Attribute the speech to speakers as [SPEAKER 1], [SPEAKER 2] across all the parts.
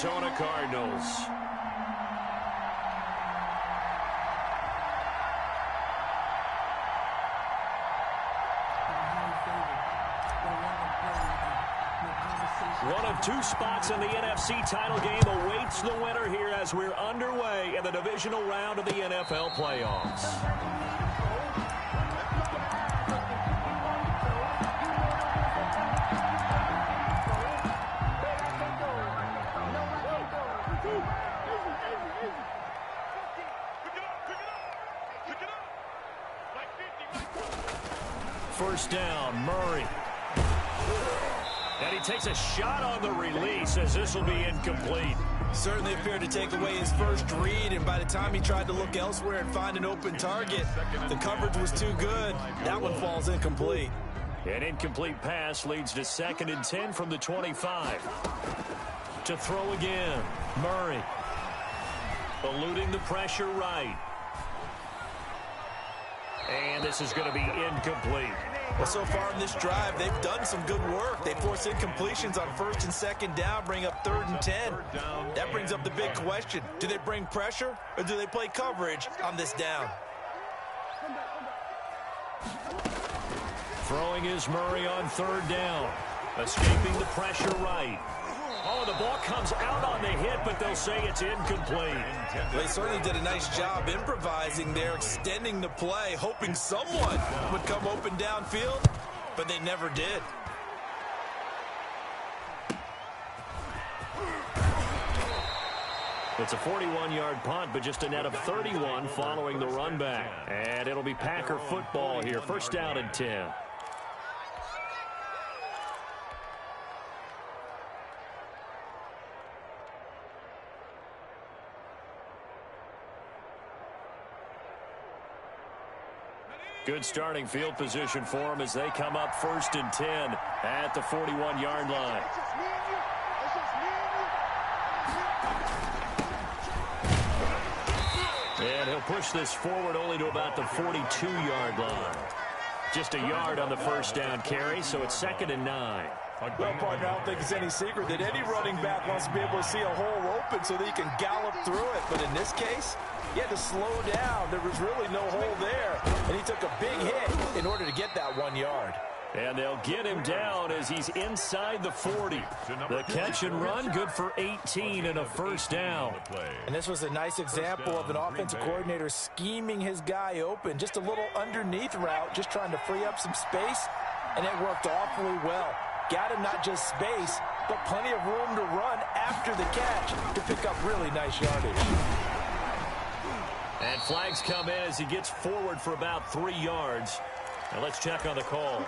[SPEAKER 1] Arizona Cardinals. One of two spots in the NFC title game awaits the winner here as we're underway in the divisional round of the NFL playoffs. First down, Murray. And he takes a shot on the release as this will be incomplete.
[SPEAKER 2] Certainly appeared to take away his first read, and by the time he tried to look elsewhere and find an open target, the coverage was too good. That one falls incomplete.
[SPEAKER 1] An incomplete pass leads to 2nd and 10 from the 25. To throw again, Murray. Eluding the pressure right. And this is going to be incomplete.
[SPEAKER 2] Well, so far in this drive, they've done some good work. They force incompletions on 1st and 2nd down, bring up 3rd and 10. That brings up the big question. Do they bring pressure or do they play coverage on this down?
[SPEAKER 1] Throwing is Murray on 3rd down. Escaping the pressure right. Oh, the ball comes out on the hit, but they'll say it's incomplete.
[SPEAKER 2] They certainly did a nice job improvising there, extending the play, hoping someone would come open downfield, but they never did.
[SPEAKER 1] It's a 41-yard punt, but just a net of 31 following the run back. And it'll be Packer football here. First down and 10. Good starting field position for them as they come up 1st and 10 at the 41-yard line. And he'll push this forward only to about the 42-yard line. Just a yard on the first down carry, so it's 2nd and 9.
[SPEAKER 2] Well, partner, I don't think it's any secret that any running back wants to be able to see a hole open so that he can gallop through it. But in this case, he had to slow down. There was really no hole there, and he took a big hit in order to get that 1 yard.
[SPEAKER 1] And they'll get him down as he's inside the 40. The catch and run, good for 18 and a first down.
[SPEAKER 2] And this was a nice example of an offensive coordinator scheming his guy open. Just a little underneath route, just trying to free up some space, and it worked awfully well. Got him not just space, but plenty of room to run after the catch to pick up really nice yardage.
[SPEAKER 1] And flags come in as he gets forward for about 3 yards. Now let's check on the call.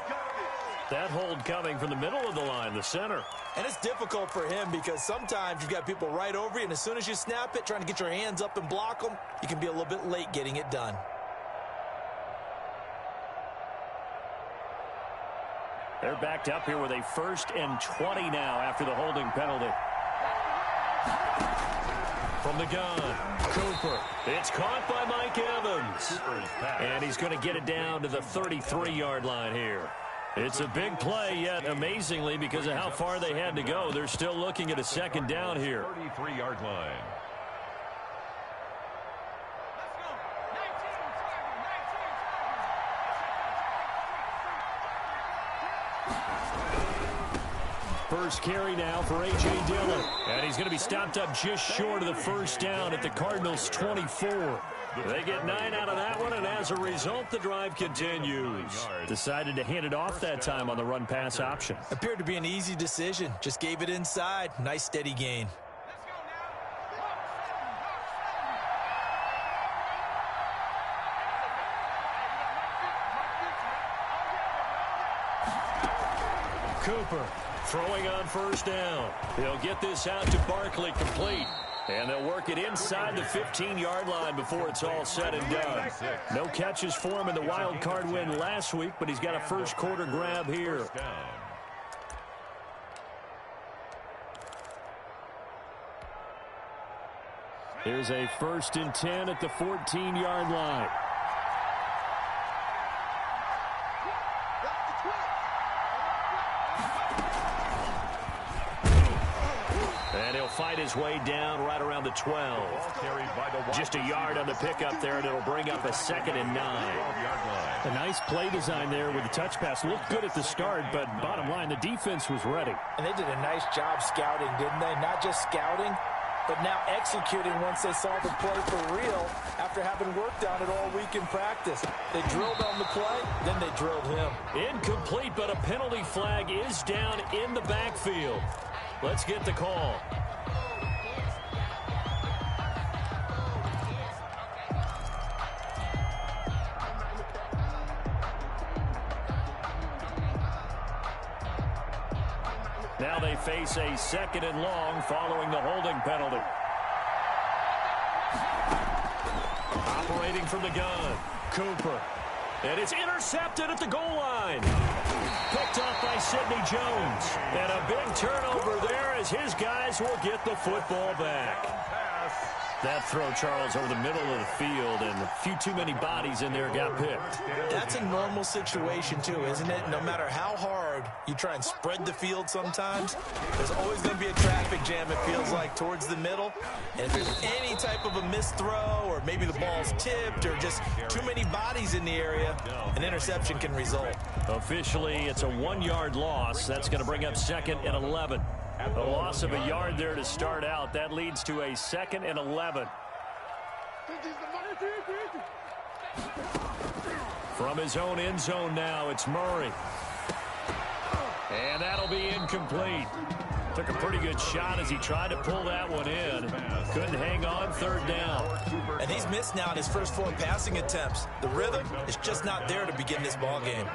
[SPEAKER 1] That hold coming from the middle of the line, the center.
[SPEAKER 2] And it's difficult for him because sometimes you've got people right over you, and as soon as you snap it, trying to get your hands up and block them, you can be a little bit late getting it done.
[SPEAKER 1] They're backed up here with a 1st and 20 now after the holding penalty. From the gun, Cooper. It's caught by Mike Evans. And he's going to get it down to the 33-yard line here. It's a big play, yet amazingly, because of how far they had to go, they're still looking at a 2nd down here.
[SPEAKER 3] 33-yard line.
[SPEAKER 1] First carry now for A.J. Dillon. And he's going to be stopped up just short of the first down at the Cardinals' 24. They get 9 out of that one, and as a result, the drive continues. Decided to hand it off that time on the run-pass option.
[SPEAKER 2] Appeared to be an easy decision. Just gave it inside. Nice steady gain.
[SPEAKER 1] Cooper throwing on first down. He'll get this out to Barkley complete. And they'll work it inside the 15-yard line before it's all said and done. No catches for him in the wild card win last week, but he's got a first quarter grab here. Here's a 1st and 10 at the 14-yard line. fight his way down right around the 12. Just a yard on the pickup there, and it'll bring up a 2nd and 9.
[SPEAKER 3] A nice play design there with the touch pass. Looked good at the start, but bottom line, the defense was ready.
[SPEAKER 2] And they did a nice job scouting, didn't they? Not just scouting, but now executing once they saw the play for real after having worked on it all week in practice. They drilled on the play, then they drilled him.
[SPEAKER 1] Incomplete, but a penalty flag is down in the backfield. Let's get the call. Now they face a 2nd and long following the holding penalty. Operating from the gun, Cooper. And it's intercepted at the goal line. Picked off by Sidney Jones. And a big turnover there as his guys will get the football back. That throw, Charles, over the middle of the field, and a few too many bodies in there got picked.
[SPEAKER 2] That's a normal situation, too, isn't it? No matter how hard you try and spread the field sometimes, there's always going to be a traffic jam, it feels like, towards the middle. And if there's any type of a missed throw, or maybe the ball's tipped, or just too many bodies in the area, an interception can result.
[SPEAKER 1] Officially, it's a 1-yard loss. That's going to bring up 2nd and 11. A loss of a yard there to start out. That leads to a 2nd and 11. From his own end zone now, it's Murray. And that'll be incomplete. Took a pretty good shot as he tried to pull that one in. Couldn't hang on, 3rd down.
[SPEAKER 2] And he's missed now in his first 4 passing attempts. The rhythm is just not there to begin this ball game.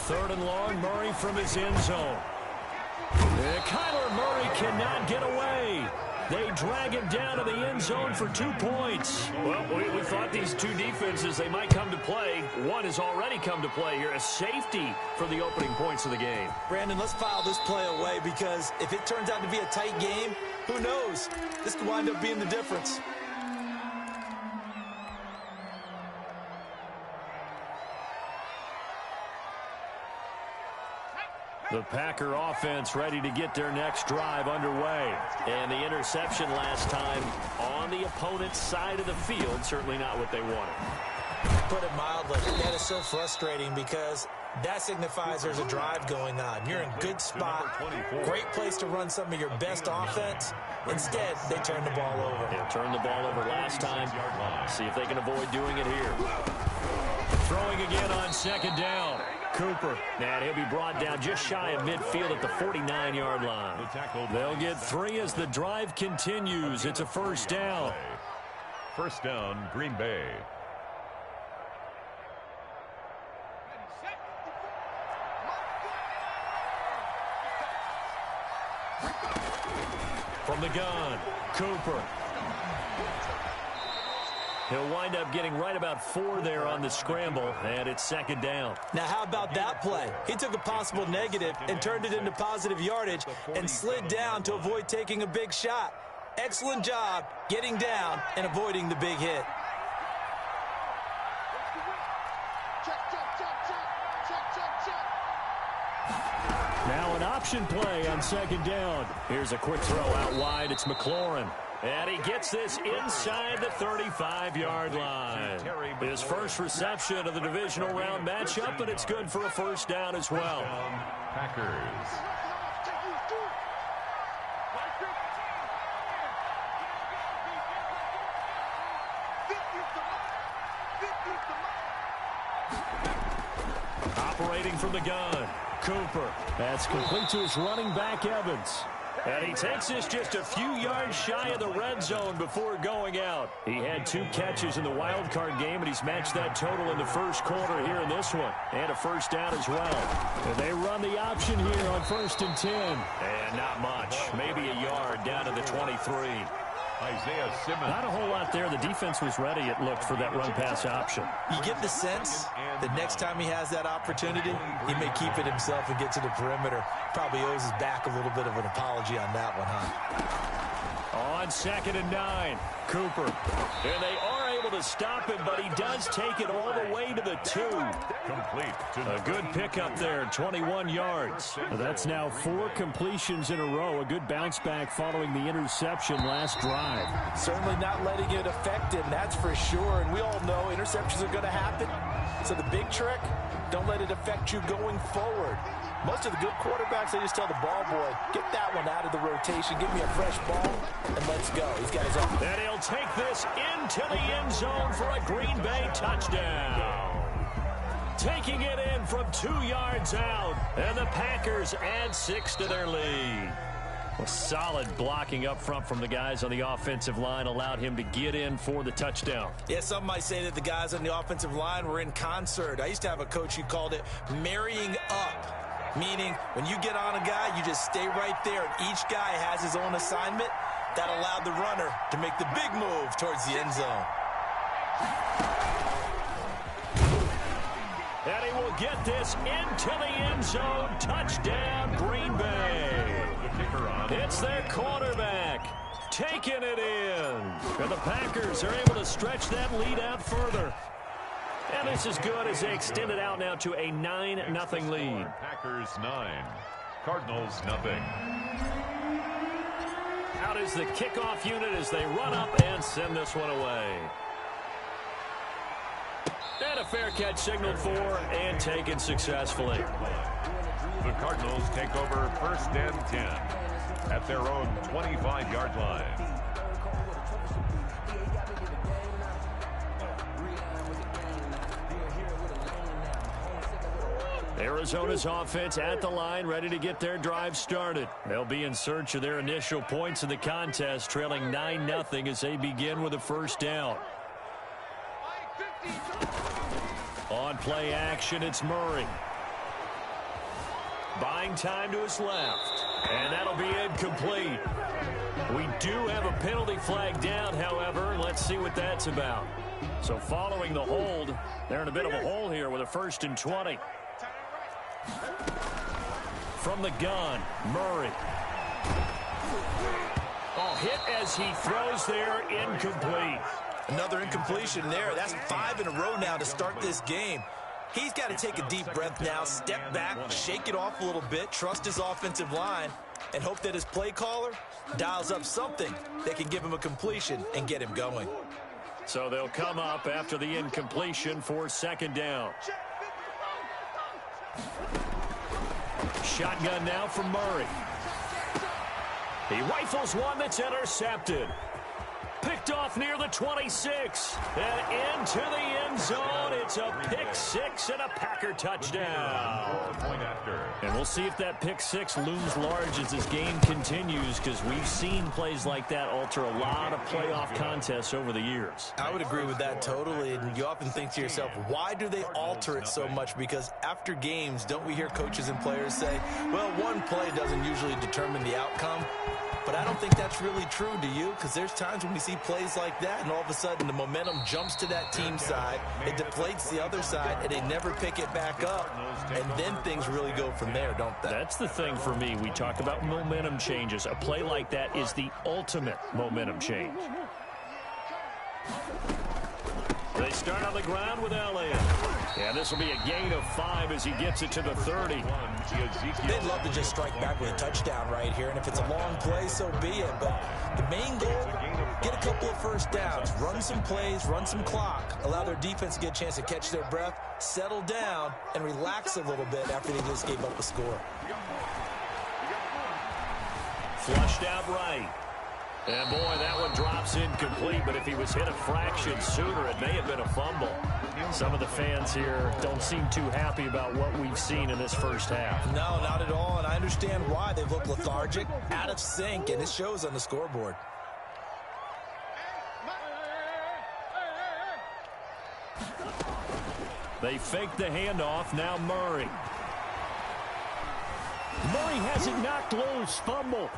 [SPEAKER 1] 3rd and long, Murray from his end zone. Kyler Murray cannot get away. They drag him down to the end zone for 2 points. Well, we thought these two defenses, they might come to play. One has already come to play here, a safety for the opening points of the game.
[SPEAKER 2] Brandon, let's file this play away because if it turns out to be a tight game, who knows? This could wind up being the difference.
[SPEAKER 1] The Packer offense ready to get their next drive underway. And the interception last time on the opponent's side of the field, certainly not what they wanted.
[SPEAKER 2] Put it mildly, that is so frustrating because that signifies there's a drive going on. You're in good spot, great place to run some of your best offense. Instead, they turn the ball over.
[SPEAKER 1] Yeah, turned the ball over last time. See if they can avoid doing it here. Throwing again on 2nd down. Cooper, and he'll be brought down just shy of midfield at the 49-yard line. They'll get 3 as the drive continues. It's a 1st down.
[SPEAKER 4] 1st down, Green Bay.
[SPEAKER 1] From the gun, Cooper. He'll wind up getting right about 4 there on the scramble, and it's 2nd down.
[SPEAKER 2] Now, how about that play? He took a possible negative and turned it into positive yardage and slid down to avoid taking a big shot. Excellent job getting down and avoiding the big hit.
[SPEAKER 1] Now an option play on 2nd down. Here's a quick throw out wide. It's McLaurin. And he gets this inside the 35-yard line. His first reception of the divisional round matchup, and it's good for a 1st down as well.
[SPEAKER 4] Packers.
[SPEAKER 1] Operating from the gun, Cooper. That's complete to his running back, Evans. And he takes this just a few yards shy of the red zone before going out. He had 2 catches in the wild card game, and he's matched that total in the first quarter here in this one. And a 1st down as well. And they run the option here on 1st and 10. And not much. Maybe a yard down to the 23.
[SPEAKER 4] Isaiah Simmons.
[SPEAKER 1] Not a whole lot there. The defense was ready, it looked, for that run-pass option.
[SPEAKER 2] You get the sense that next time he has that opportunity, he may keep it himself and get to the perimeter. Probably owes his back a little bit of an apology on that one, huh?
[SPEAKER 1] On 2nd and 9, Cooper. And they are able able to stop him, but he does take it all the way to the 2.
[SPEAKER 4] Complete.
[SPEAKER 1] A good pickup there, 21 yards.
[SPEAKER 3] That's now 4 completions in a row. A good bounce back following the interception last drive.
[SPEAKER 2] Certainly not letting it affect him, that's for sure. And we all know interceptions are going to happen. So the big trick, don't let it affect you going forward. Most of the good quarterbacks, they just tell the ball boy, get that one out of the rotation, give me a fresh ball, and let's go. He's got his own.
[SPEAKER 1] And he'll take this into the end zone for a Green Bay touchdown. Taking it in from 2 yards out, and the Packers add 6 to their lead. Well, solid blocking up front from the guys on the offensive line allowed him to get in for the touchdown.
[SPEAKER 2] Yeah, some might say that the guys on the offensive line were in concert. I used to have a coach who called it marrying up. Meaning, when you get on a guy, you just stay right there, and each guy has his own assignment. That allowed the runner to make the big move towards the end zone.
[SPEAKER 1] And he will get this into the end zone. Touchdown, Green Bay. It's their quarterback taking it in. And the Packers are able to stretch that lead out further. And this is good as they extend it out now to a 9-0 lead.
[SPEAKER 4] Packers 9, Cardinals 0.
[SPEAKER 1] Out is the kickoff unit as they run up and send this one away. And a fair catch signaled for and taken successfully.
[SPEAKER 4] The Cardinals take over 1st and 10 at their own 25-yard line.
[SPEAKER 1] Arizona's offense at the line, ready to get their drive started. They'll be in search of their initial points in the contest, trailing 9-0 as they begin with a first down. On play action, it's Murray. Buying time to his left, and that'll be incomplete. We do have a penalty flag down, however. Let's see what that's about. So following the hold, they're in a bit of a hole here with a 1st and 20. From the gun, Murray. Oh, hit as he throws there, incomplete.
[SPEAKER 2] Another incompletion there. That's 5 in a row now to start this game. He's got to take a deep breath now, step back, shake it off a little bit, trust his offensive line, and hope that his play caller dials up something that can give him a completion and get him going.
[SPEAKER 1] So they'll come up after the incompletion for 2nd down. Shotgun now from Murray. He rifles one that's intercepted. Picked off near the 26. And into the end zone. It's a pick 6 and a Packer touchdown.
[SPEAKER 4] Point after.
[SPEAKER 1] And we'll see if that pick 6 looms large as this game continues, because we've seen plays like that alter a lot of playoff contests over the years.
[SPEAKER 2] I would agree with that totally. And you often think to yourself, why do they alter it so much? Because after games, don't we hear coaches and players say, well, one play doesn't usually determine the outcome. But I don't think that's really true, do you? Because there's times when we see plays like that, and all of a sudden the momentum jumps to that team side, it deflates the other side, and they never pick it back up, and then things really go from there, don't they?
[SPEAKER 1] That's the thing for me. We talk about momentum changes. A play like that is the ultimate momentum change. They start on the ground with Elliott. Yeah, this will be a gain of 5 as he gets it to the 30.
[SPEAKER 2] They'd love to just strike back with a touchdown right here, and if it's a long play, so be it. But the main goal, get a couple of first downs, run some plays, run some clock, allow their defense to get a chance to catch their breath, settle down, and relax a little bit after they just gave up a score.
[SPEAKER 1] Flushed out right. And boy, that one drops incomplete, but if he was hit a fraction sooner, it may have been a fumble. Some of the fans here don't seem too happy about what we've seen in this first half.
[SPEAKER 2] No, not at all, and I understand why. They've looked lethargic, out of sync, and it shows on the scoreboard.
[SPEAKER 1] They fake the handoff, now Murray. Murray has it knocked loose, fumble.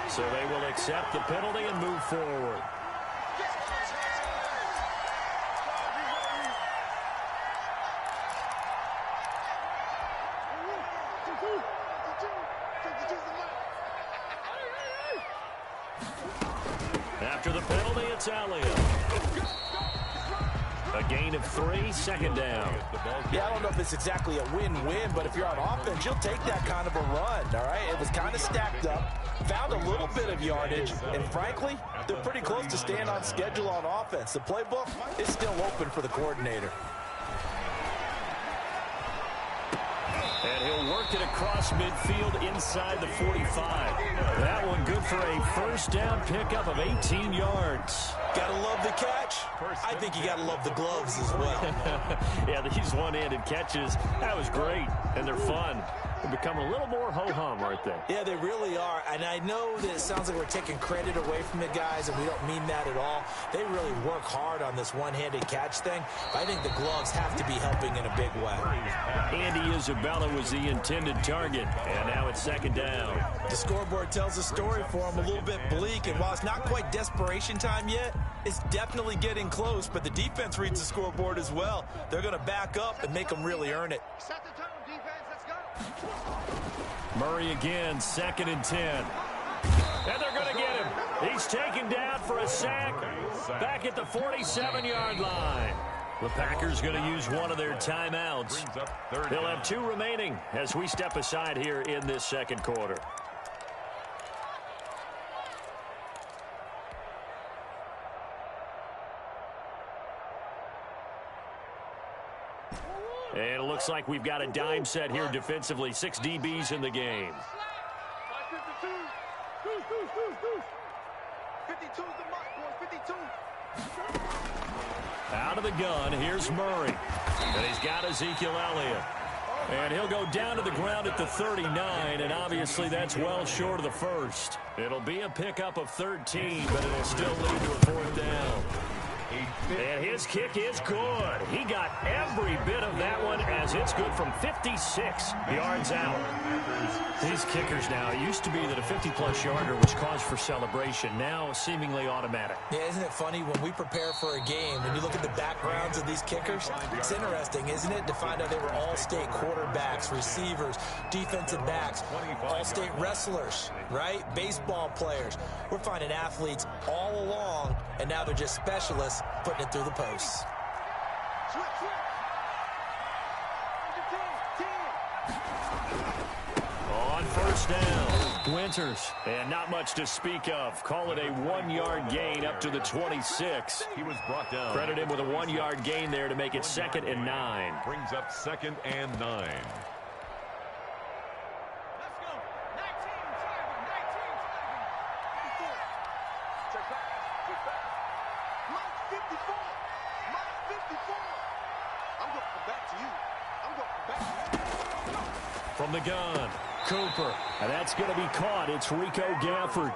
[SPEAKER 1] So they will accept the penalty and move forward. After the penalty, it's Elliott. A gain of 3, second down.
[SPEAKER 2] Yeah, I don't know if it's exactly a win-win, but if you're on offense, you'll take that kind of a run, all right? It was kind of stacked up, found a little bit of yardage, and frankly, they're pretty close to staying on schedule on offense. The playbook is still open for the coordinator.
[SPEAKER 1] And he'll work it across midfield inside the 45. That one good for a first down pickup of 18 yards.
[SPEAKER 2] Gotta love the catch. I think you gotta love the gloves as well.
[SPEAKER 1] Yeah, these one-handed catches, that was great, and they're fun. They're becoming a little more ho-hum, aren't they?
[SPEAKER 2] Yeah, they really are. And I know that it sounds like we're taking credit away from the guys, and we don't mean that at all. They really work hard on this one-handed catch thing. But I think the gloves have to be helping in a big way.
[SPEAKER 1] Andy Isabella was the intended target, and now it's second down.
[SPEAKER 2] The scoreboard tells a story for him, a little bit bleak, and while it's not quite desperation time yet, it's definitely getting close, but the defense reads the scoreboard as well. They're going to back up and make them really earn it.
[SPEAKER 5] Set the tone, defense. Let's go.
[SPEAKER 1] Murray again, 2nd and 10. And they're going to get him. He's taken down for a sack back at the 47-yard line. The Packers going to use one of their timeouts. They'll have 2 remaining as we step aside here in this second quarter. And it looks like we've got a dime set here defensively. 6 DBs in the game.
[SPEAKER 5] 52's the mark, boys. 52.
[SPEAKER 1] Out of the gun, here's Murray. And he's got Ezekiel Elliott. And he'll go down to the ground at the 39, and obviously that's well short of the first. It'll be a pickup of 13, but it'll still lead to a 4th down. And his kick is good. He got every bit of that one as it's good from 56 yards out. These kickers now, it used to be that a 50-plus yarder was cause for celebration. Now seemingly automatic.
[SPEAKER 2] Yeah, isn't it funny when we prepare for a game, when you look at the backgrounds of these kickers, it's interesting, isn't it, to find out they were all-state quarterbacks, receivers, defensive backs, all-state wrestlers, right? Baseball players. We're finding athletes all along, and now they're just specialists putting it through the posts.
[SPEAKER 1] On first down, Winters, and not much to speak of. Call it a 1-yard gain up to the 26.
[SPEAKER 4] He was brought down.
[SPEAKER 1] Credit him with a 1-yard gain there to make it 2nd and 9.
[SPEAKER 4] Brings up 2nd and 9.
[SPEAKER 1] From the gun, Cooper. And that's going to be caught. It's Rico Gafford.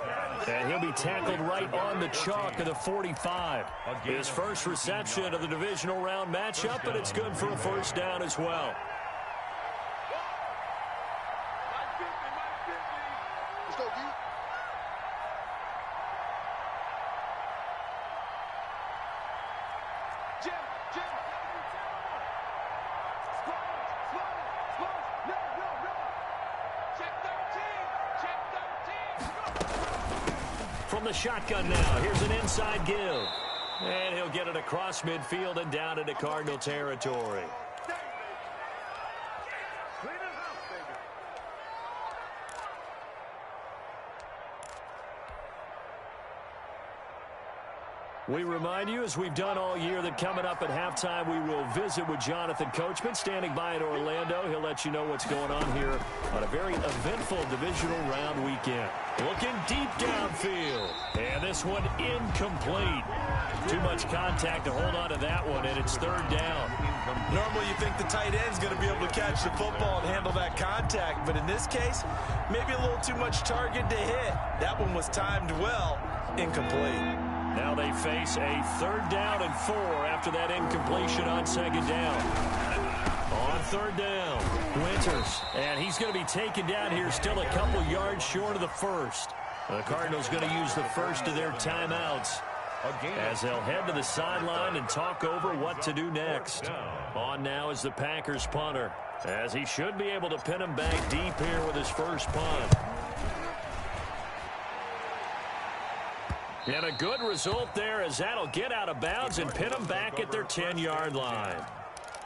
[SPEAKER 1] And he'll be tackled right on the chalk of the 45. His first reception of the divisional round matchup, but it's good for a first down as well.
[SPEAKER 5] Let's go, D. Jim.
[SPEAKER 1] From the shotgun now, here's an inside give. And he'll get it across midfield and down into Cardinal territory. We remind you, as we've done all year, that coming up at halftime, we will visit with Jonathan Coachman, standing by in Orlando. He'll let you know what's going on here on a very eventful divisional round weekend. Looking deep downfield. And this one incomplete. Too much contact to hold on to that one, and it's 3rd down.
[SPEAKER 2] Normally you think the tight end's going to be able to catch the football and handle that contact, but in this case, maybe a little too much target to hit. That one was timed well, incomplete.
[SPEAKER 1] Now they face a 3rd down and 4 after that incompletion on 2nd down. On 3rd down, Winters. And he's going to be taken down here still a couple yards short of the first. The Cardinals going to use the first of their timeouts as they'll head to the sideline and talk over what to do next. On now is the Packers punter, as he should be able to pin him back deep here with his first punt. And a good result there as that'll get out of bounds and pin them back at their 10-yard line.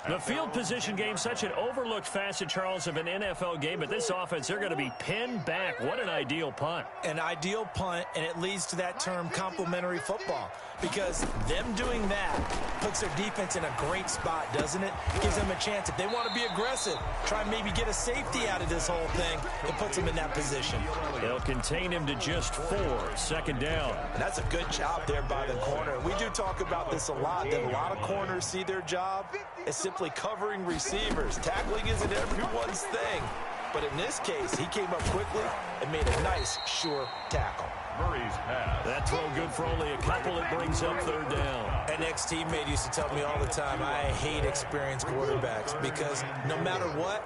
[SPEAKER 1] The field position game, such an overlooked facet, Charles, of an NFL game, but this offense, they're going to be pinned back. What an ideal punt.
[SPEAKER 2] An ideal punt, and it leads to that term complementary football, because them doing that puts their defense in a great spot, doesn't it? Gives them a chance. If they want to be aggressive, try and maybe get a safety out of this whole thing, it puts them in that position.
[SPEAKER 1] They'll contain him to just 4, second down.
[SPEAKER 2] And that's a good job there by the corner. We do talk about this a lot, that a lot of corners see their job as simply covering receivers. Tackling isn't everyone's thing. But in this case, he came up quickly and made a nice, sure tackle.
[SPEAKER 4] Murray's pass.
[SPEAKER 1] That throw good for only a couple. It brings up third down.
[SPEAKER 2] An ex-teammate used to tell me all the time, I hate experienced quarterbacks because no matter what,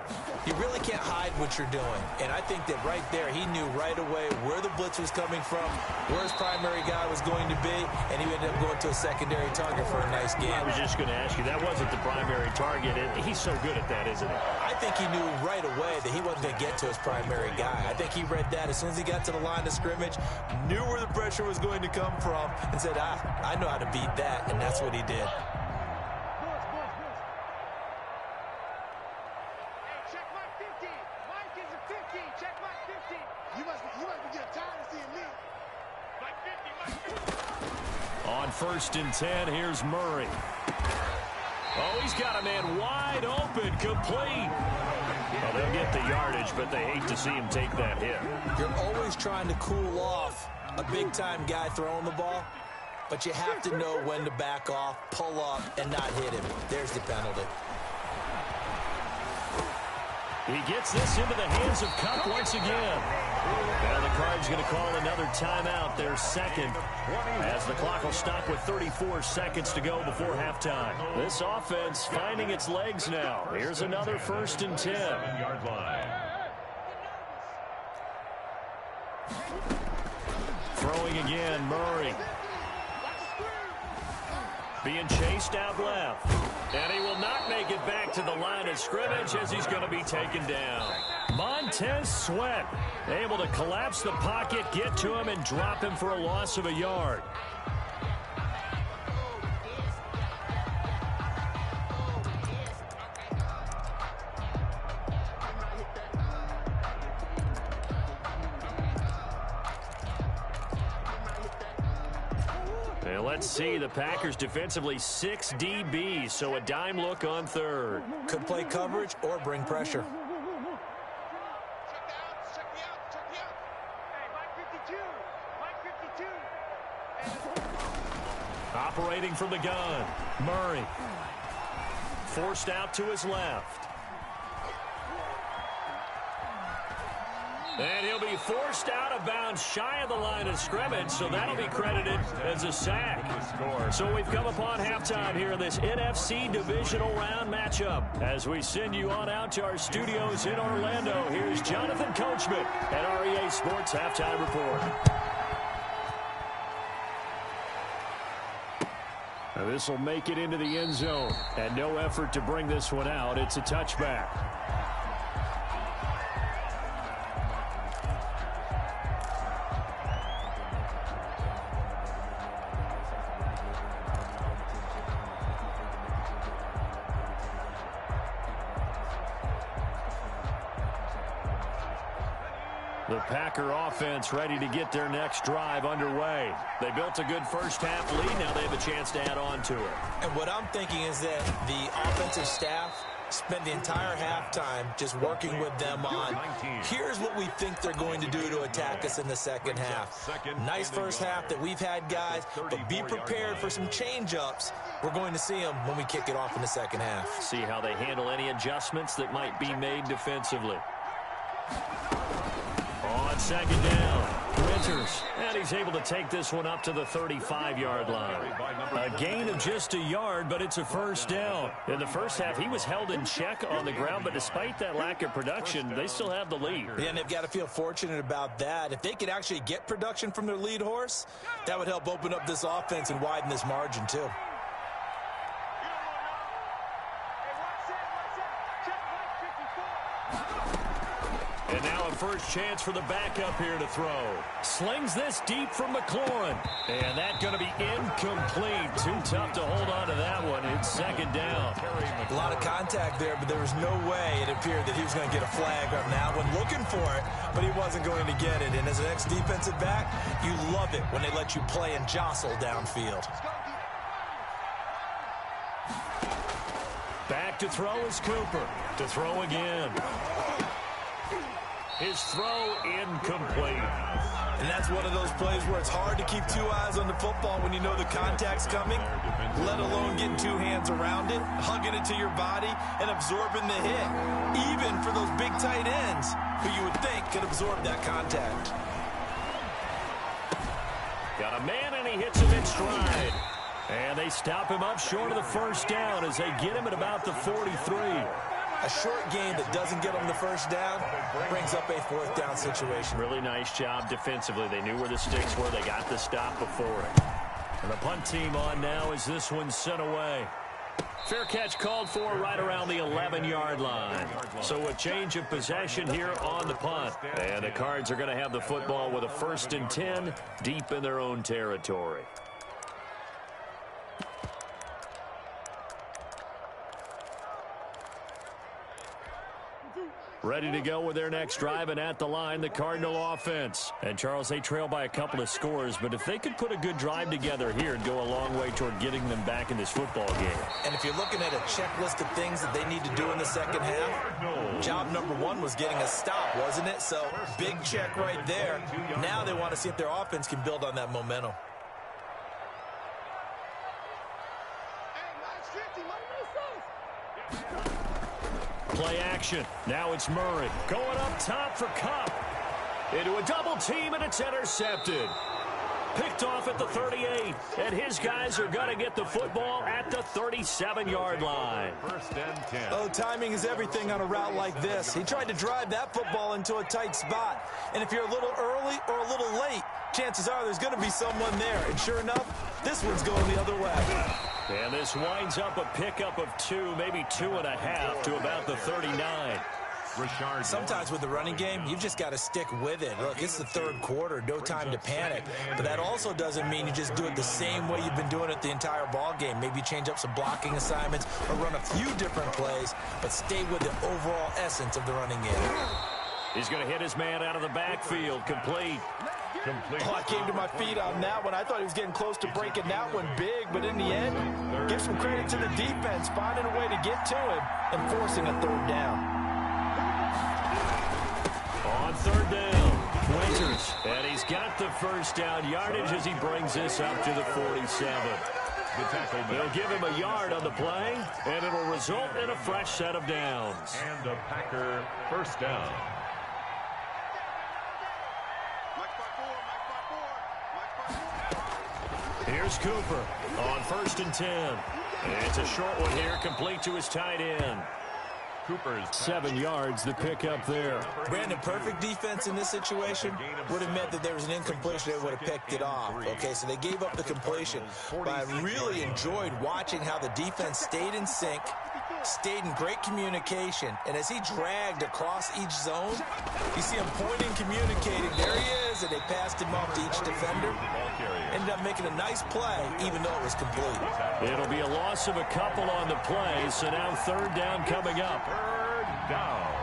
[SPEAKER 2] you really can't hide what you're doing. And I think that right there, he knew right away where the blitz was coming from, where his primary guy was going to be, and he ended up going to a secondary target for a nice game.
[SPEAKER 1] I was just going to ask you, that wasn't the primary target. He's so good at that, isn't he?
[SPEAKER 2] I think he knew right away that he wasn't going to get to his primary guy. I think he read that as soon as he got to the line of scrimmage, knew where the pressure was going to come from, and said, I know how to beat that, and that's what he did.
[SPEAKER 5] Hey, check my 50. Mike is a 50. Check my 50. You must be getting tired of seeing me. Mike 50.
[SPEAKER 1] On 1st and 10, here's Murray. Oh, he's got a man wide open, complete. Well, they'll get the yardage, but they hate to see him take that hit.
[SPEAKER 2] You're always trying to cool off a big-time guy throwing the ball, but you have to know when to back off, pull up, and not hit him. There's the penalty.
[SPEAKER 1] He gets this into the hands of Cup once again. Now the Cards going to call another timeout, their second, as the clock will stop with 34 seconds to go before halftime. This offense finding its legs now. Here's another 1st and 10.
[SPEAKER 4] 7-yard line.
[SPEAKER 1] Throwing again, Murray. Being chased out left. And he will not make it back to the line of scrimmage as he's going to be taken down. Montez Sweat able to collapse the pocket, get to him, and drop him for a loss of a yard. Let's see, the Packers defensively 6 DBs, so a dime look on 3rd.
[SPEAKER 2] Could play coverage or bring pressure.
[SPEAKER 5] Check me out. Hey, Mike 52.
[SPEAKER 1] Operating from the gun, Murray. Forced out to his left. And he'll be forced out of bounds shy of the line of scrimmage, so that'll be credited as a sack. So we've come upon halftime here in this NFC Divisional Round matchup. As we send you on out to our studios in Orlando, here's Jonathan Coachman at REA Sports Halftime Report. Now this will make it into the end zone, and no effort to bring this one out. It's a touchback. The Packer offense ready to get their next drive underway. They built a good first half lead. Now they have a chance to add on to it.
[SPEAKER 2] And what I'm thinking is that the offensive staff spent the entire halftime just working with them on, here's what we think they're going to do to attack us in the second half. Nice first half that we've had, guys, but be prepared for some change-ups. We're going to see them when we kick it off in the second half.
[SPEAKER 1] See how they handle any adjustments that might be made defensively. On second down, Winters, and he's able to take this one up to the 35-yard line. A gain of just a yard, but it's a first down. In the first half, he was held in check on the ground, but despite that lack of production, they still have the lead.
[SPEAKER 2] Yeah, and they've got to feel fortunate about that. If they could actually get production from their lead horse, that would help open up this offense and widen this margin, too.
[SPEAKER 1] And now a first chance for the backup here to throw. Slings this deep from McLaurin. And that's going to be incomplete. Too tough to hold on to that one. It's second down.
[SPEAKER 2] A lot of contact there, but there was no way it appeared that he was going to get a flag on that one. Looking for it, but he wasn't going to get it. And as an ex-defensive back, you love it when they let you play and jostle downfield.
[SPEAKER 1] Back to throw is Cooper. To throw again. His throw incomplete.
[SPEAKER 2] And that's one of those plays where it's hard to keep two eyes on the football when you know the contact's coming, let alone getting two hands around it, hugging it to your body, and absorbing the hit. Even for those big tight ends who you would think could absorb that contact.
[SPEAKER 1] Got a man, and he hits him in stride. And they stop him up short of the first down as they get him at about the 43.
[SPEAKER 2] A short game that doesn't get them the first down brings up a fourth down situation.
[SPEAKER 1] Really nice job defensively. They knew where the sticks were. They got the stop before it. And the punt team on now as this one's sent away. Fair catch called for right around the 11-yard line. So a change of possession here on the punt. And the Cards are going to have the football with a 1st and 10 deep in their own territory. Ready to go with their next drive, and at the line, the Cardinal offense. And, Charles, they trail by a couple of scores, but if they could put a good drive together here, it'd go a long way toward getting them back in this football game.
[SPEAKER 2] And if you're looking at a checklist of things that they need to do in the second half, job number one was getting a stop, wasn't it? So, big check right there. Now they want to see if their offense can build on that momentum.
[SPEAKER 1] Play action. Now it's Murray going up top for Cup. Into a double team, and it's intercepted. Picked off at the 38, and his guys are going to get the football at the 37-yard line.
[SPEAKER 4] 1st and 10.
[SPEAKER 2] Oh, timing is everything on a route like this. He tried to drive that football into a tight spot. And if you're a little early or a little late, chances are there's going to be someone there. And sure enough, this one's going the other way.
[SPEAKER 1] And this winds up a pickup of 2, maybe 2.5 to about the 39.
[SPEAKER 2] Sometimes with the running game, you've just got to stick with it. Look, it's the third quarter, no time to panic. But that also doesn't mean you just do it the same way you've been doing it the entire ball game. Maybe change up some blocking assignments or run a few different plays, but stay with the overall essence of the running game.
[SPEAKER 1] He's going to hit his man out of the backfield, complete.
[SPEAKER 2] Oh, I came to my feet on that one. I thought he was getting close to breaking that one big, but in the end, give some credit to the defense, finding a way to get to him and forcing a third down.
[SPEAKER 1] On third down, Winters, and he's got the first down yardage as he brings this up to the 47. They'll give him a yard on the play, and it'll result in a fresh set of downs.
[SPEAKER 4] And a Packer first down.
[SPEAKER 1] Here's Cooper on 1st and 10. And it's a short one here, complete to his tight end.
[SPEAKER 4] Cooper's
[SPEAKER 1] 7 yards, the pickup there.
[SPEAKER 2] Brandon, perfect defense in this situation would have meant that there was an incompletion. They would have picked it off. Okay, so they gave up the completion. But I really enjoyed watching how the defense stayed in sync, stayed in great communication. And as he dragged across each zone, you see him pointing, communicating. There he is, and they passed him off to each defender. Ended up making a nice play, even though it was complete.
[SPEAKER 1] It'll be a loss of a couple on the play, so now third down coming up.
[SPEAKER 4] Third down.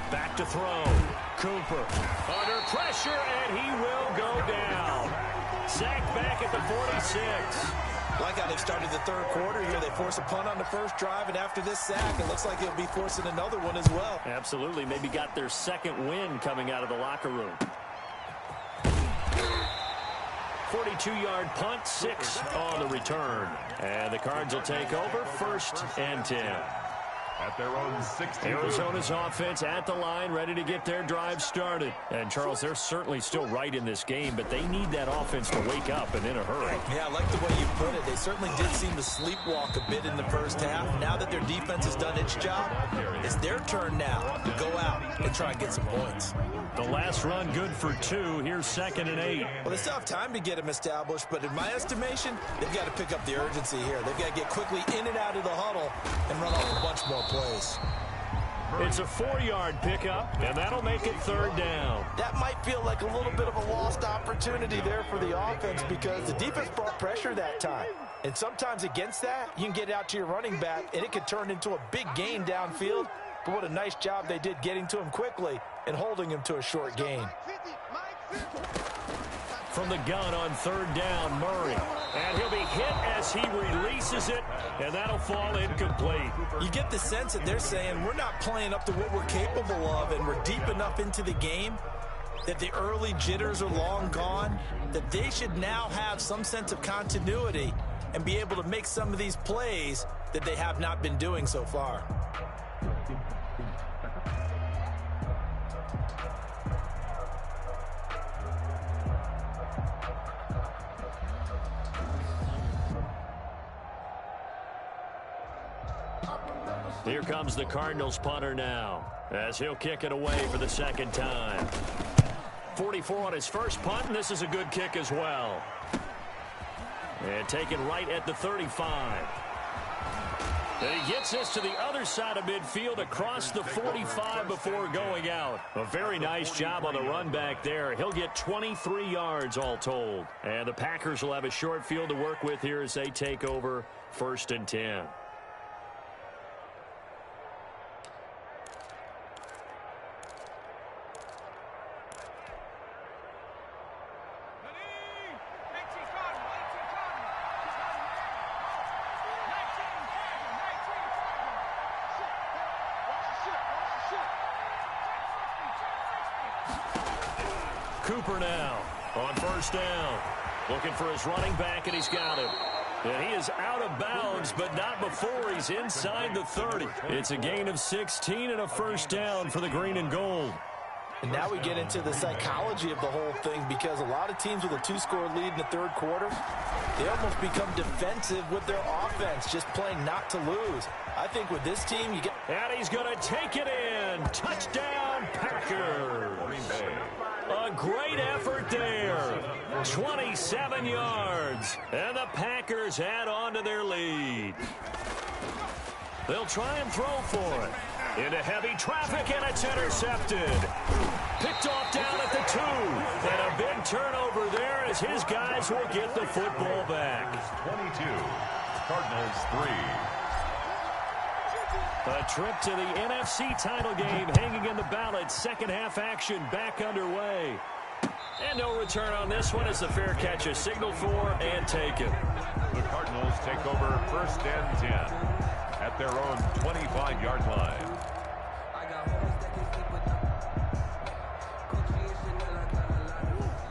[SPEAKER 1] Back to throw. Cooper under pressure, and he will go down. Sacked back at the 46.
[SPEAKER 2] Like how they've started the third quarter here. They force a punt on the first drive, and after this sack, it looks like they'll be forcing another one as well.
[SPEAKER 1] Absolutely. Maybe got their second win coming out of the locker room. 42-yard punt, 6 on the return. And the Cards will take over 1st and 10.
[SPEAKER 4] At their own 60.
[SPEAKER 1] Arizona's offense at the line, ready to get their drive started. And, Charles, they're certainly still right in this game, but they need that offense to wake up and in a hurry.
[SPEAKER 2] Yeah, I like the way you put it. They certainly did seem to sleepwalk a bit in the first half. Now that their defense has done its job, it's their turn now to go out and try and get some points.
[SPEAKER 1] The last run good for 2. Here's 2nd and 8.
[SPEAKER 2] Well, they still have time to get him established, but in my estimation, they've got to pick up the urgency here. They've got to get quickly in and out of the huddle and run off a bunch more plays.
[SPEAKER 1] It's a 4-yard pickup, and that'll make it 3rd down.
[SPEAKER 2] That might feel like a little bit of a lost opportunity there for the offense because the defense brought pressure that time. And sometimes against that, you can get out to your running back, and it could turn into a big gain downfield. But what a nice job they did getting to him quickly and holding him to a short gain.
[SPEAKER 1] From the gun on 3rd down, Murray. And he'll be hit as he releases it, and that'll fall incomplete.
[SPEAKER 2] You get the sense that they're saying we're not playing up to what we're capable of, and we're deep enough into the game that the early jitters are long gone, that they should now have some sense of continuity and be able to make some of these plays that they have not been doing so far.
[SPEAKER 1] Here comes the Cardinals punter now, as he'll kick it away for the 2nd time. 44 on his first punt, and this is a good kick as well. And taken right at the 35. And he gets this to the other side of midfield across the 45 before going out. A very nice job on the run back there. He'll get 23 yards all told. And the Packers will have a short field to work with here as they take over 1st and 10. Cooper now on 1st down. Looking for his running back, and he's got him. And he is out of bounds, but not before he's inside the 30. It's a gain of 16 and a 1st down for the green and gold.
[SPEAKER 2] And now we get into the psychology of the whole thing because a lot of teams with a 2-score lead in the 3rd quarter, they almost become defensive with their offense, just playing not to lose. I think with this team, you get...
[SPEAKER 1] And he's going to take it in. Touchdown, Packers. A great effort there. 27 yards. And the Packers add on to their lead. They'll try and throw for it. Into heavy traffic, and it's intercepted. Picked off down at the 2. And a big turnover there as his guys will get the football back.
[SPEAKER 4] 22. Cardinals 3.
[SPEAKER 1] A trip to the NFC title game hanging in the balance. 2nd half action back underway. And no return on this one as the fair catch is signaled for and taken.
[SPEAKER 4] The Cardinals take over 1st and 10 at their own 25-yard line.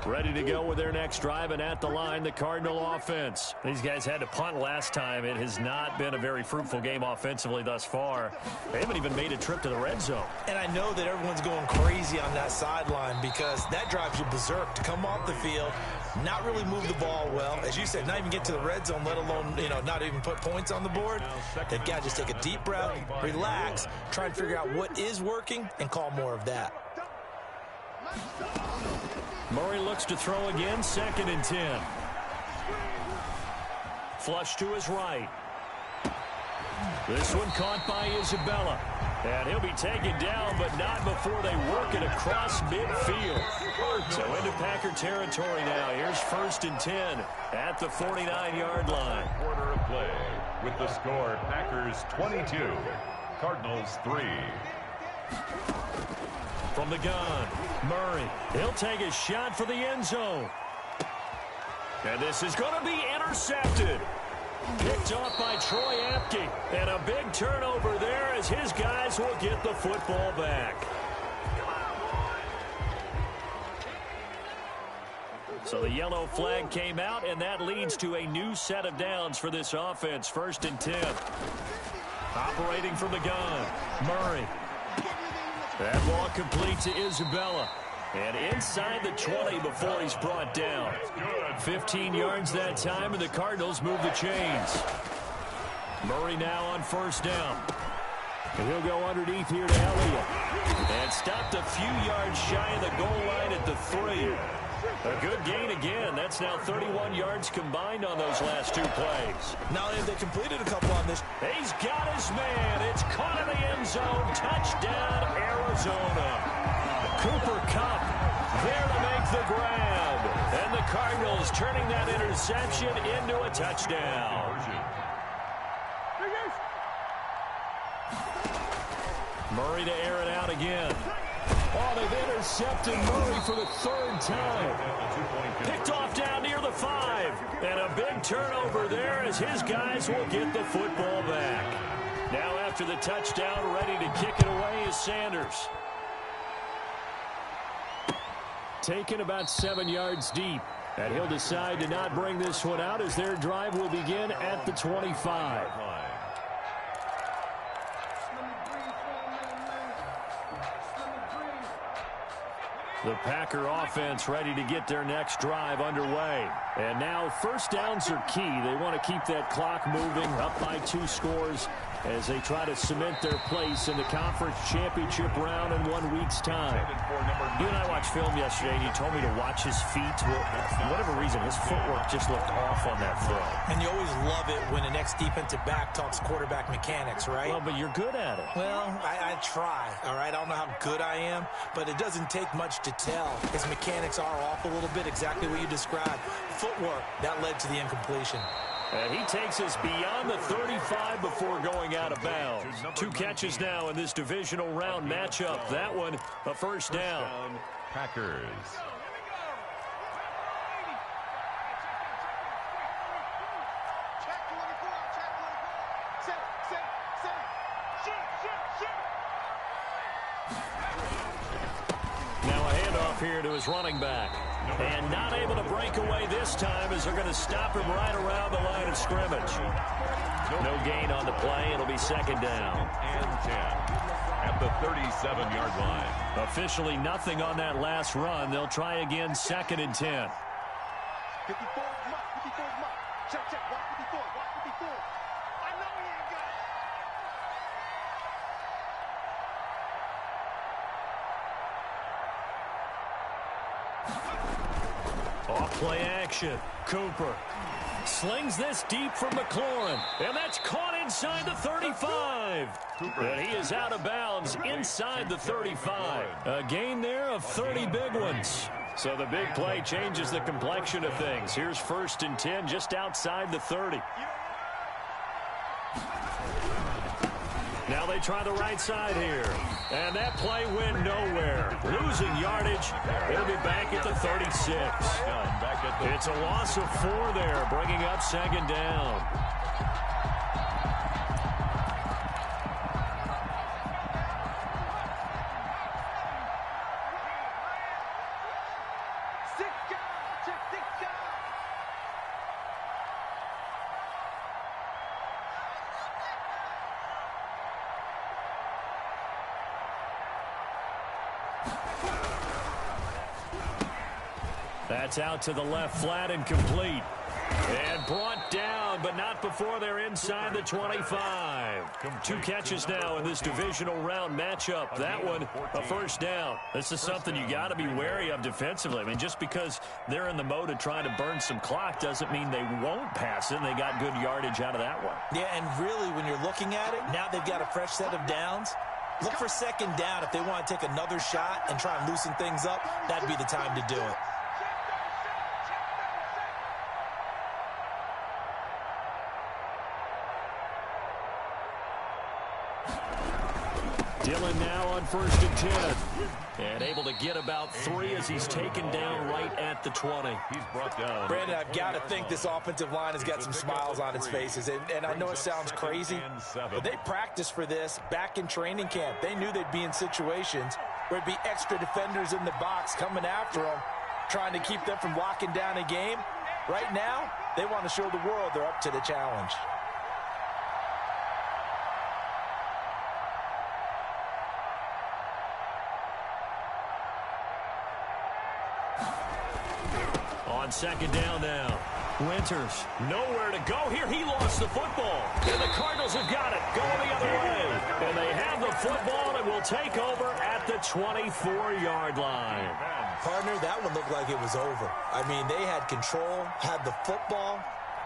[SPEAKER 1] Ready to go with their next drive, and at the line, the Cardinal offense. These guys had to punt last time. It has not been a very fruitful game offensively thus far. They haven't even made a trip to the red zone.
[SPEAKER 2] And I know that everyone's going crazy on that sideline because that drives you berserk to come off the field, not really move the ball well. As you said, not even get to the red zone, let alone, not even put points on the board. They've got to just take a deep breath, relax, try and figure out what is working, and call more of that.
[SPEAKER 1] Murray looks to throw again, 2nd and 10. Flush to his right. This one caught by Isabella. And he'll be taken down, but not before they work it across midfield. So into Packer territory now. Here's 1st and 10 at the 49-yard line.
[SPEAKER 4] Quarter of play with the score Packers 22, Cardinals 3.
[SPEAKER 1] From the gun, Murray. He'll take a shot for the end zone. And this is going to be intercepted. Picked off by Troy Apke. And a big turnover there as his guys will get the football back. So the yellow flag came out, and that leads to a new set of downs for this offense. 1st and 10. Operating from the gun, Murray. That ball complete to Isabella. And inside the 20 before he's brought down. 15 yards that time, and the Cardinals move the chains. Murray now on 1st down. And he'll go underneath here to Elliott. And stopped a few yards shy of the goal line at the 3. A good gain again. That's now 31 yards combined on those last 2 plays.
[SPEAKER 2] Not only have they completed a couple on this.
[SPEAKER 1] He's got his man. It's caught in the end zone. Touchdown, Arizona. Cooper Kupp there to make the grab. And the Cardinals turning that interception into a touchdown. Murray to air it out again. Oh, they've intercepted Murray for the 3rd time. Picked off down near the 5. And a big turnover there as his guys will get the football back. Now after the touchdown, ready to kick it away is Sanders. Taken about 7 yards deep. And he'll decide to not bring this one out as their drive will begin at the 25. The Packer offense ready to get their next drive underway. And now 1st downs are key. They want to keep that clock moving up by 2 scores as they try to cement their place in the conference championship round in 1 week's time. You and I watched film yesterday, and you told me to watch his feet. For whatever reason, his footwork just looked off on that throw.
[SPEAKER 2] And you always love it when the next defensive back talks quarterback mechanics, right?
[SPEAKER 1] Well, but you're good at it.
[SPEAKER 2] Well, I try, all right? I don't know how good I am, but it doesn't take much to tell. His mechanics are off a little bit, exactly what you described. Footwork, that led to the incompletion.
[SPEAKER 1] And he takes us beyond the 35 before going out of bounds. 2 catches now in this divisional round matchup. That one, a 1st down.
[SPEAKER 4] Packers.
[SPEAKER 1] Now a handoff here to his running back. And not able to break away this time as they're going to stop him right around the line of scrimmage. No gain on the play. It'll be 2nd down.
[SPEAKER 4] And 10 at the 37-yard line.
[SPEAKER 1] Officially nothing on that last run. They'll try again 2nd and 10.
[SPEAKER 5] 54 mark, 54 mark. Check, walk 54, walk 54. I know he ain't got it.
[SPEAKER 1] Off play action. Cooper slings this deep from McLaurin. And that's caught inside the 35. And he is out of bounds inside the 35. A gain there of 30 big ones. So the big play changes the complexion of things. Here's 1st and 10 just outside the 30. Now they try the right side here. And that play went nowhere. Losing yardage. It'll be back at the 36. It's a loss of 4 there, bringing up 2nd down. That's out to the left flat and complete. And brought down, but not before they're inside the 25. 2 catches now in this divisional round matchup. That one, a 1st down. This is something you got to be wary of defensively. I mean, just because they're in the mode of trying to burn some clock doesn't mean they won't pass it. And they got good yardage out of that one.
[SPEAKER 2] Yeah, and really, when you're looking at it, now they've got a fresh set of downs. Look for 2nd down. If they want to take another shot and try and loosen things up, that'd be the time to do it.
[SPEAKER 1] Dillon now on 1st and 10. And able to get about 3 as he's taken down right at the 20.
[SPEAKER 4] He's brought down.
[SPEAKER 2] Brandon, I've got to think this offensive line has got some smiles on its faces. And I know it sounds crazy, but they practiced for this back in training camp. They knew they'd be in situations where there'd be extra defenders in the box coming after them, trying to keep them from locking down a game. Right now, they want to show the world they're up to the challenge. On 2nd down now.
[SPEAKER 1] Winters, nowhere to go here. He lost the football. And the Cardinals have got it, going the other way. And they have the football and will take over at the 24-yard line.
[SPEAKER 2] Partner, that one looked like it was over. I mean, they had control, had the football,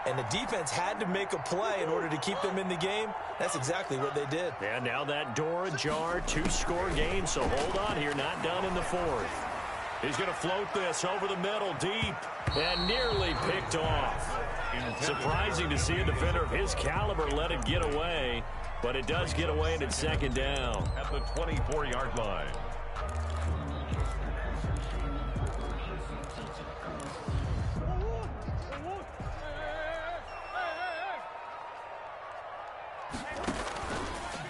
[SPEAKER 2] and the defense had to make a play in order to keep them in the game. That's exactly what they did.
[SPEAKER 1] And now that door ajar, 2-score game, so hold on here, not done in the fourth. He's going to float this over the middle, deep, and nearly picked off. Surprising to see a defender of his caliber let it get away, but it does get away and it's second down.
[SPEAKER 4] At the 24-yard line.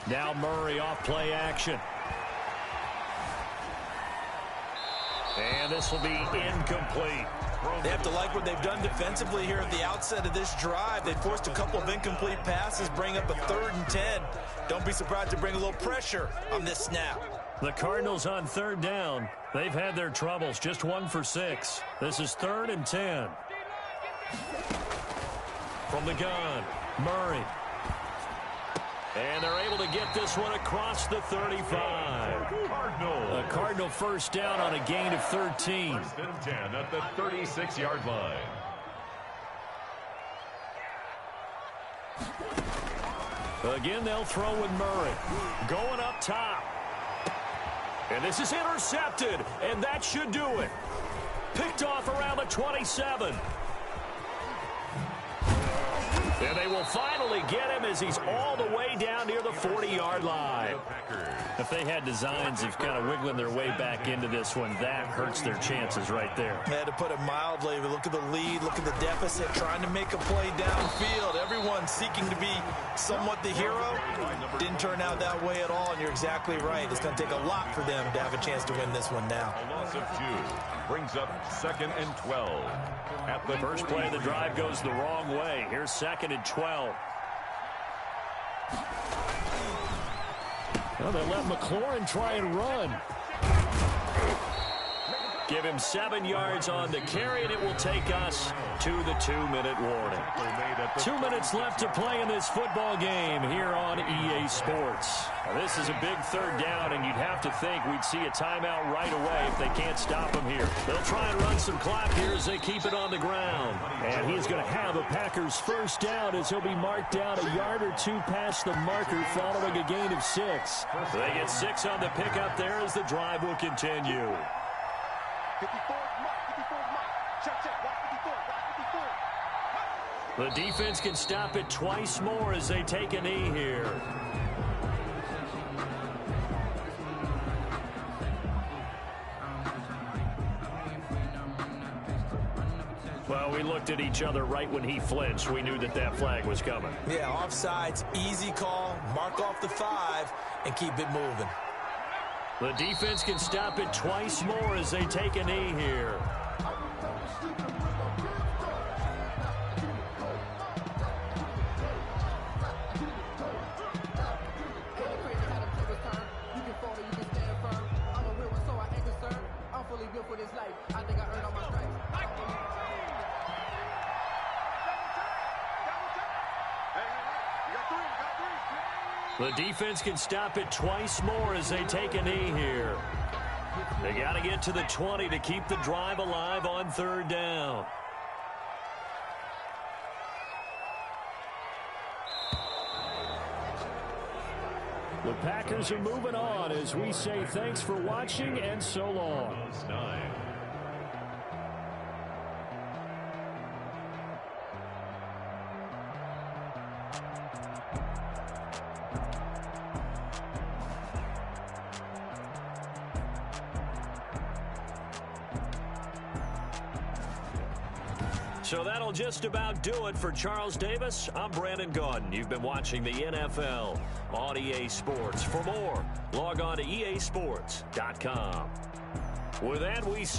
[SPEAKER 1] Now Murray off play action. And this will be incomplete.
[SPEAKER 2] They have to like what they've done defensively here at the outset of this drive. They forced a couple of incomplete passes, bring up a 3rd and 10. Don't be surprised to bring a little pressure on this snap.
[SPEAKER 1] The Cardinals on 3rd down. They've had their troubles, just 1 for 6. This is 3rd and 10. From the gun, Murray. And they're able to get this one across the 35. A Cardinal first down on a gain of 13.
[SPEAKER 4] 1st and 10 at the 36-yard line.
[SPEAKER 1] Again, they'll throw with Murray. Going up top. And this is intercepted, and that should do it. Picked off around the 27. And they will finally get him as he's all the way down near the 40-yard line. If they had designs of kind of wiggling their way back into this one, that hurts their chances right there.
[SPEAKER 2] They had to put it mildly. Look at the lead, look at the deficit, trying to make a play downfield. Everyone seeking to be somewhat the hero. Didn't turn out that way at all, and you're exactly right. It's going to take a lot for them to have a chance to win this one now.
[SPEAKER 4] A loss of 2 brings up 2nd and 12. At the
[SPEAKER 1] first play of the drive goes the wrong way. Here's 2nd and 12.
[SPEAKER 3] Well, they let McLaurin try and run.
[SPEAKER 1] Give him 7 yards on the carry, and it will take us to the 2-minute warning. 2 minutes left to play in this football game here on EA Sports. Now, this is a big 3rd down, and you'd have to think we'd see a timeout right away if they can't stop him here. They'll try and run some clock here as they keep it on the ground.
[SPEAKER 3] And he's going to have a Packers first down as he'll be marked down a yard or 2 past the marker following a gain of 6.
[SPEAKER 1] They get 6 on the pickup there as the drive will continue.
[SPEAKER 5] 54 mark. Check, watch 54, watch 54.
[SPEAKER 1] The defense can stop it twice more as they take a knee here. Well, we looked at each other right when he flinched. We knew that that flag was coming.
[SPEAKER 2] Yeah, offsides, easy call, mark off the 5, and keep it moving.
[SPEAKER 1] The defense can stop it twice more as they take a knee here. The defense can stop it twice more as they take a knee here. They got to get to the 20 to keep the drive alive on 3rd down.
[SPEAKER 3] The Packers are moving on as we say thanks for watching and so long.
[SPEAKER 1] So that'll just about do it for Charles Davis. I'm Brandon Gaudin. You've been watching the NFL on EA Sports. For more, log on to easports.com. With that, we say